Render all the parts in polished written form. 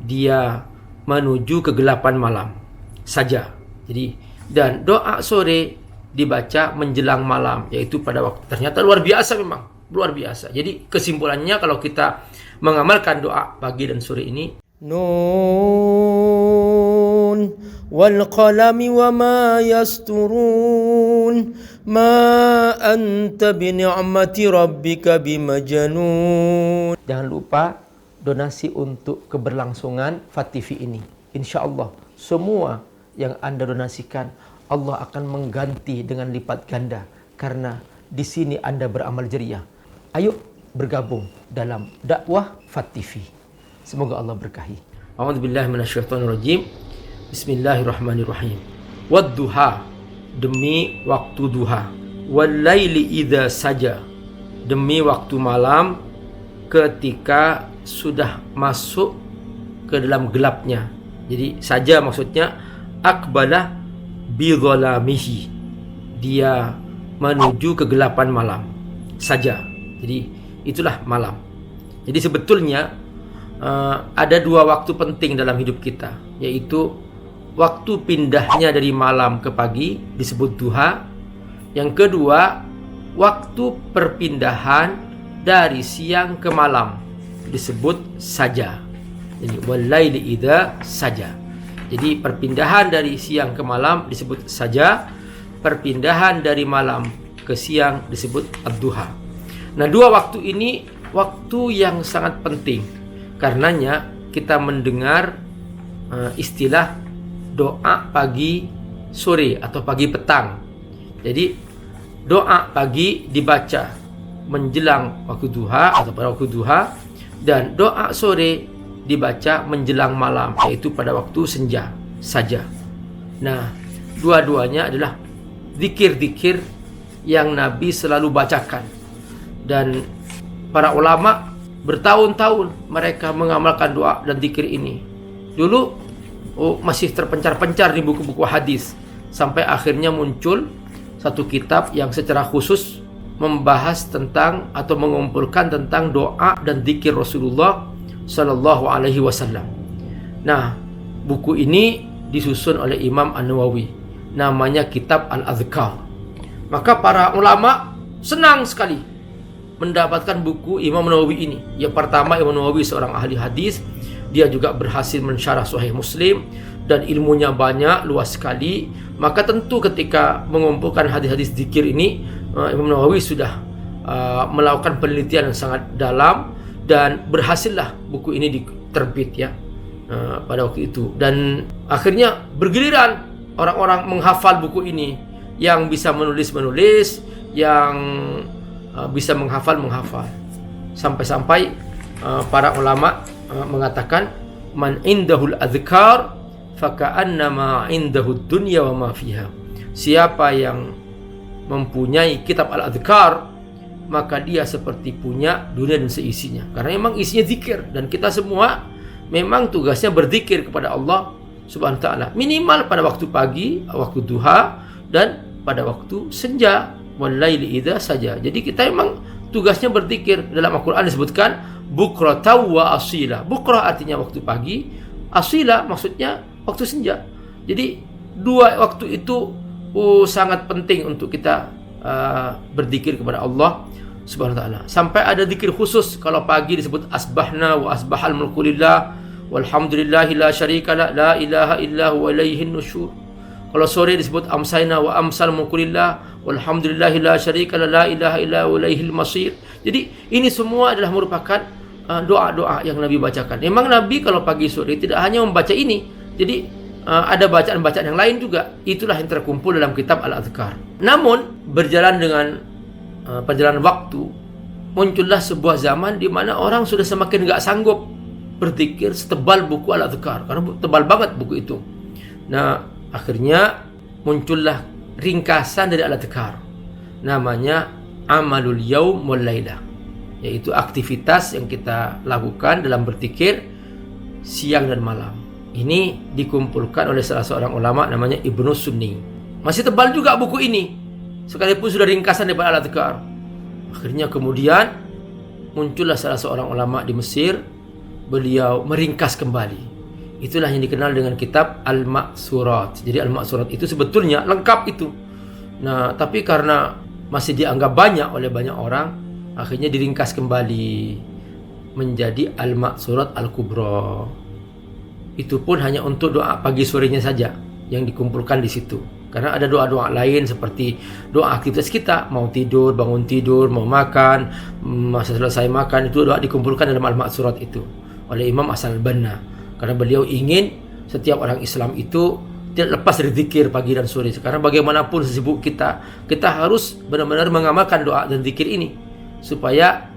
dia menuju kegelapan malam saja. Jadi, dan doa sore dibaca menjelang malam, yaitu pada waktu. Ternyata luar biasa, memang luar biasa. Jadi kesimpulannya, kalau kita mengamalkan doa pagi dan sore ini, Nun wal qalami wa ma yasturun ma anta bi ni'mati rabbika bimajnun. Jangan lupa donasi untuk keberlangsungan FAT TV ini. Insyaallah semua yang Anda donasikan Allah akan mengganti dengan lipat ganda, karena di sini Anda beramal jariah. Ayo bergabung dalam dakwah FAT TV. Semoga Allah berkahi. A'udzubillahi minasyaitonirrajim. Bismillahirrahmanirrahim. Wadduha, demi waktu duha. Walaili idza saja, demi waktu malam ketika sudah masuk ke dalam gelapnya. Jadi saja maksudnya akbalah bidhalamihi, dia menuju kegelapan malam saja. Jadi itulah malam. Jadi sebetulnya ada dua waktu penting dalam hidup kita, yaitu waktu pindahnya dari malam ke pagi disebut duha. Yang kedua, waktu perpindahan dari siang ke malam disebut saja. Jadi walaili idza saja. Jadi perpindahan dari siang ke malam disebut saja, perpindahan dari malam ke siang disebut ad-duha. Nah, dua waktu ini waktu yang sangat penting. Karenanya kita mendengar istilah doa pagi sore atau pagi petang. Jadi doa pagi dibaca menjelang waktu duha atau pada waktu duha, dan doa sore dibaca menjelang malam, yaitu pada waktu senja saja. Nah, dua-duanya adalah zikir-zikir yang Nabi selalu bacakan, dan para ulama bertahun-tahun mereka mengamalkan doa dan zikir ini. Dulu masih terpencar-pencar di buku-buku hadis, sampai akhirnya muncul satu kitab yang secara khusus membahas tentang atau mengumpulkan tentang doa dan zikir Rasulullah Sallallahu Alaihi Wasallam. Nah, buku ini disusun oleh Imam An-Nawawi, namanya Kitab Al-Adhkar. Maka para ulama senang sekali mendapatkan buku Imam Nawawi ini. Yang pertama, Imam Nawawi seorang ahli hadis, dia juga berhasil mensyarah Sahih Muslim, dan ilmunya banyak, luas sekali. Maka tentu ketika mengumpulkan hadis-hadis zikir ini, Imam Nawawi sudah melakukan penelitian yang sangat dalam, dan berhasillah buku ini diterbit ya pada waktu itu. Dan akhirnya bergiliran orang-orang menghafal buku ini, yang bisa menulis, yang bisa menghafal. Sampai-sampai para ulama mengatakan, man indahul adhkar faka'annama indahud dunya wa ma fiha. Siapa yang mempunyai kitab al-adhkar, maka dia seperti punya dunia dan seisinya. Karena memang isinya zikir, dan kita semua memang tugasnya berzikir kepada Allah Subhanahu wa taala, minimal pada waktu pagi, waktu duha, dan pada waktu senja, walaili idza saja. Jadi kita memang tugasnya berzikir. Dalam Al-Qur'an disebutkan bukratan wa asila. Bukrah artinya waktu pagi, asila maksudnya waktu senja. Jadi dua waktu itu sangat penting untuk kita berzikir kepada Allah Subhanahu wa taala. Sampai ada zikir khusus. Kalau pagi disebut asbahna wa asbahal mulku lillah walhamdulillahi la syarika la ilaha illa huwa ilaihin nusyur. Kalau sore disebut amsayna wa amsal mulku lillah walhamdulillahi la syarika la ilaha illa huwa ilaihil masir. Jadi ini semua adalah merupakan doa-doa yang Nabi bacakan. Memang Nabi kalau pagi sore tidak hanya membaca ini. Jadi ada bacaan-bacaan yang lain juga. Itulah yang terkumpul dalam kitab Al-Adhkar. Namun berjalan dengan perjalanan waktu, muncullah sebuah zaman di mana orang sudah semakin gak sanggup berzikir setebal buku Al-Adhkar, karena tebal banget buku itu. Nah, akhirnya muncullah ringkasan dari Al-Adhkar, namanya Amalul Yaum wal Lailah, yaitu aktivitas yang kita lakukan dalam berzikir siang dan malam. Ini dikumpulkan oleh salah seorang ulama namanya Ibnu Sunni. Masih tebal juga buku ini, sekalipun sudah ringkasan daripada Al-Adhkar. Akhirnya kemudian muncullah salah seorang ulama di Mesir. Beliau meringkas kembali Itulah yang dikenal dengan kitab Al-Ma'surat. Jadi Al-Ma'surat itu sebetulnya lengkap itu. Nah, tapi karena masih dianggap banyak oleh banyak orang, akhirnya diringkas kembali menjadi Al-Ma'surat Al-Kubra. Itu pun hanya untuk doa pagi sorenya saja yang dikumpulkan di situ. Karena ada doa-doa lain seperti doa aktivitas kita, mau tidur, bangun tidur, mau makan, masa selesai makan, itu doa dikumpulkan dalam Al-Ma'surat itu oleh Imam As-Banna. Karena beliau ingin setiap orang Islam itu tidak lepas dari zikir pagi dan sore. Sekarang bagaimanapun sesibuk kita, kita harus benar-benar mengamalkan doa dan zikir ini supaya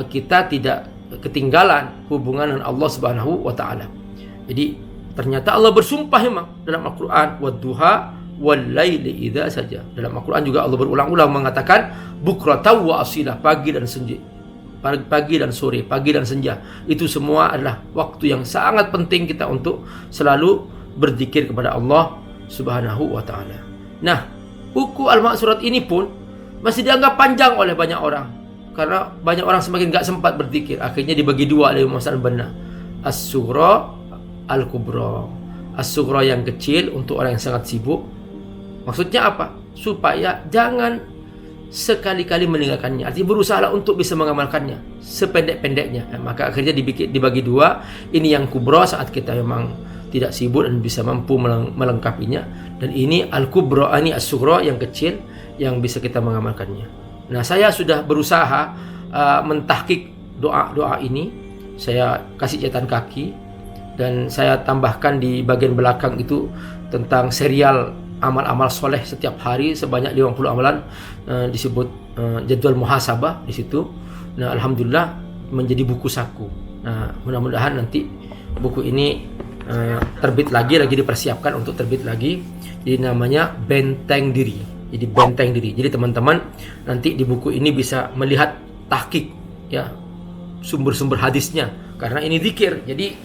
kita tidak ketinggalan hubungan dengan Allah Subhanahu wa taala. Jadi ternyata Allah bersumpah memang dalam Al-Qur'an, "Wadduha wal laili idza saja." Dalam Al-Qur'an juga Allah berulang-ulang mengatakan bukratan wa asilah, pagi dan senja. Pagi dan sore, pagi dan senja, itu semua adalah waktu yang sangat penting kita untuk selalu berzikir kepada Allah Subhanahu wa taala. Nah, buku Al-Ma'surat ini pun masih dianggap panjang oleh banyak orang karena banyak orang semakin gak sempat berzikir. Akhirnya dibagi dua oleh Imam As-Banna, As-Sughra, Al-Kubra. As-Sughra yang kecil untuk orang yang sangat sibuk. Maksudnya apa? Supaya jangan sekali-kali meninggalkannya. Artinya berusahalah untuk bisa mengamalkannya sependek-pendeknya. Maka akhirnya dibagi dua. Ini yang kubra saat kita memang tidak sibuk dan bisa mampu melengkapinya. Dan ini al-kubra, ini as-sughra yang kecil yang bisa kita mengamalkannya. Nah, saya sudah berusaha mentahqiq doa-doa ini. Saya kasih catatan kaki dan saya tambahkan di bagian belakang itu tentang serial amal-amal soleh setiap hari sebanyak 50 amalan, disebut jadwal muhasabah di situ. Nah, alhamdulillah menjadi buku saku. Nah, mudah-mudahan nanti buku ini terbit lagi dipersiapkan untuk terbit lagi. Jadi namanya Benteng Diri. Jadi Benteng Diri. Jadi teman-teman nanti di buku ini bisa melihat tahqiq ya, sumber-sumber hadisnya karena ini zikir. Jadi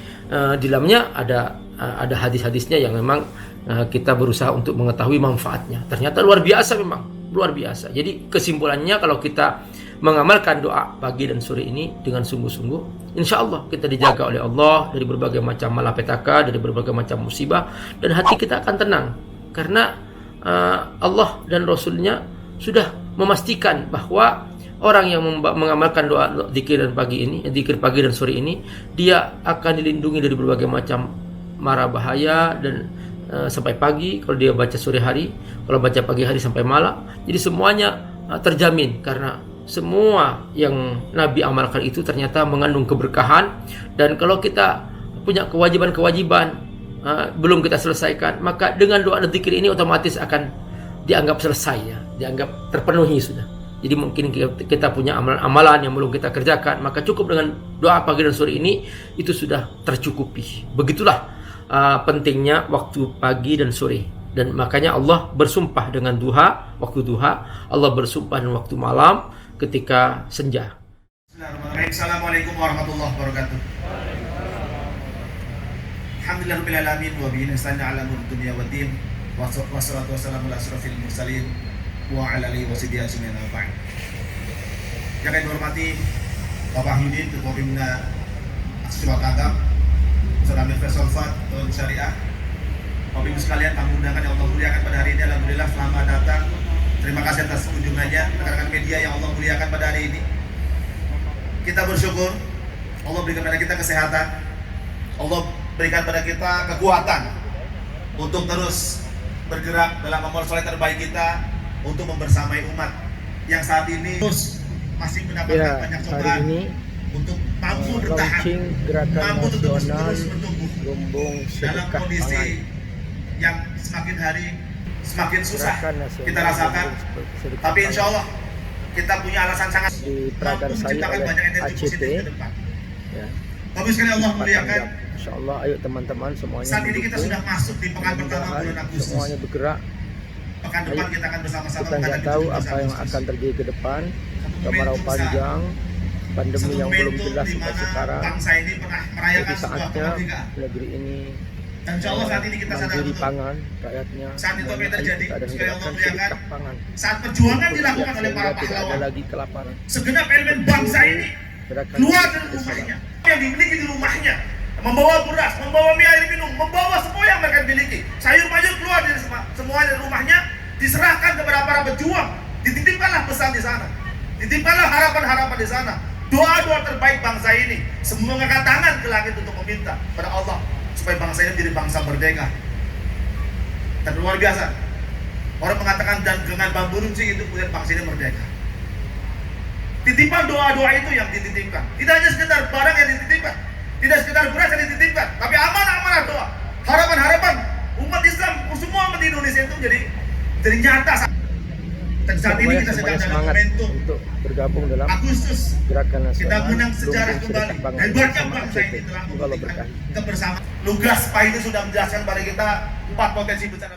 di dalamnya ada hadis-hadisnya yang memang kita berusaha untuk mengetahui manfaatnya. Ternyata luar biasa, memang luar biasa. Jadi kesimpulannya, kalau kita mengamalkan doa pagi dan sore ini dengan sungguh-sungguh, insya Allah kita dijaga oleh Allah dari berbagai macam malapetaka, dari berbagai macam musibah, dan hati kita akan tenang karena Allah dan Rasulnya sudah memastikan bahwa orang yang mengamalkan doa zikir dan pagi ini, zikir pagi dan sore ini, dia akan dilindungi dari berbagai macam mara bahaya dan sampai pagi kalau dia baca sore hari, kalau baca pagi hari sampai malam. Jadi semuanya terjamin karena semua yang Nabi amalkan itu ternyata mengandung keberkahan. Dan kalau kita punya kewajiban-kewajiban belum kita selesaikan, maka dengan doa dan zikir ini otomatis akan dianggap selesai ya, dianggap terpenuhi sudah. Jadi mungkin kita punya amalan-amalan yang belum kita kerjakan, maka cukup dengan doa pagi dan sore ini itu sudah tercukupi. Begitulah pentingnya waktu pagi dan sore. Dan makanya Allah bersumpah dengan duha, waktu duha. Allah bersumpah dengan waktu malam ketika senja. Bismillahirrahmanirrahim. Assalamualaikum warahmatullahi wabarakatuh. Alhamdulillahirabbil alamin wa bihi nasta'inu ala umuri dunya waddin. Wassalatu wassalamu ala asyrofil mursalin wa ala alihi washabihi ajmain. Yang kami hormati Bapak Yudin, Ketua Pimpinan Aksi Wakagam, Ustaz Amir Faisal Fat, Tuan Syariah, Bapak Ibu sekalian, tamu undangan yang Allah muliakan pada hari ini, alhamdulillah selamat datang. Terima kasih atas kunjungannya, rekan-rekan media yang Allah muliakan pada hari ini. Kita bersyukur Allah berikan pada kita kesehatan, Allah berikan pada kita kekuatan untuk terus bergerak dalam amal soleh terbaik kita untuk membersamai umat yang saat ini terus masih mendapatkan banyak cobaan untuk mampu bertahan, mampu untuk terus bertumbuh dalam kondisi yang semakin hari semakin susah kita rasakan. Tapi insya Allah kita punya alasan sangat mampu menciptakan banyak energi positif ke depan. Tapi sekali Allah muliakan, Insya Allah, ayo teman-teman semuanya. Saat ini kita sudah masuk di pekan pertama bulan Agustus. Semuanya bergerak. Pekan depan kita akan bersama-sama. Kita nggak tahu apa yang akan terjadi ke depan. Kemarau panjang, pandemi yang belum jelas sampai sekarang. Bangsa ini pernah merayakan sebuah kemerdekaan. Negeri ini dan insya Allah saat ini kita sadar betul pangan rakyatnya. Saat itu apa yang terjadi? Sekali Allah muliakan, pangan. saat perjuangan dilakukan oleh para pahlawan, lagi kelaparan. segenap elemen bangsa ini keluar dari rumahnya, yang dimiliki di rumahnya, membawa beras, membawa mie air minum, semuanya rumahnya diserahkan kepada para pejuang. Dititipkanlah pesan di sana. Dititipkanlah harapan-harapan di sana. Doa-doa terbaik bangsa ini. Semua mengangkat tangan ke langit untuk meminta pada Allah supaya bangsa ini menjadi bangsa merdeka. Dan luar biasa. Orang mengatakan dan dengan bambu runcing itu kemudian bangsa ini merdeka. Titipan doa-doa itu yang dititipkan. Tidak hanya sekedar barang yang dititipkan, tidak sekedar beras yang dititipkan, tapi amanah-amanah doa, harapan-harapan umat Islam, semua umat di Indonesia itu jadi nyata. Dan saat ini kita sedang dalam momentum untuk bergabung dalam Agustus gerakan nasional kita menang sejarah Lumpur kembali. Sedekah Hebatnya Bangsa bangsa ini telah Semoga Allah membuktikan berkahi. kebersamaan. Lukas Pak itu sudah menjelaskan pada kita 4 potensi bencana.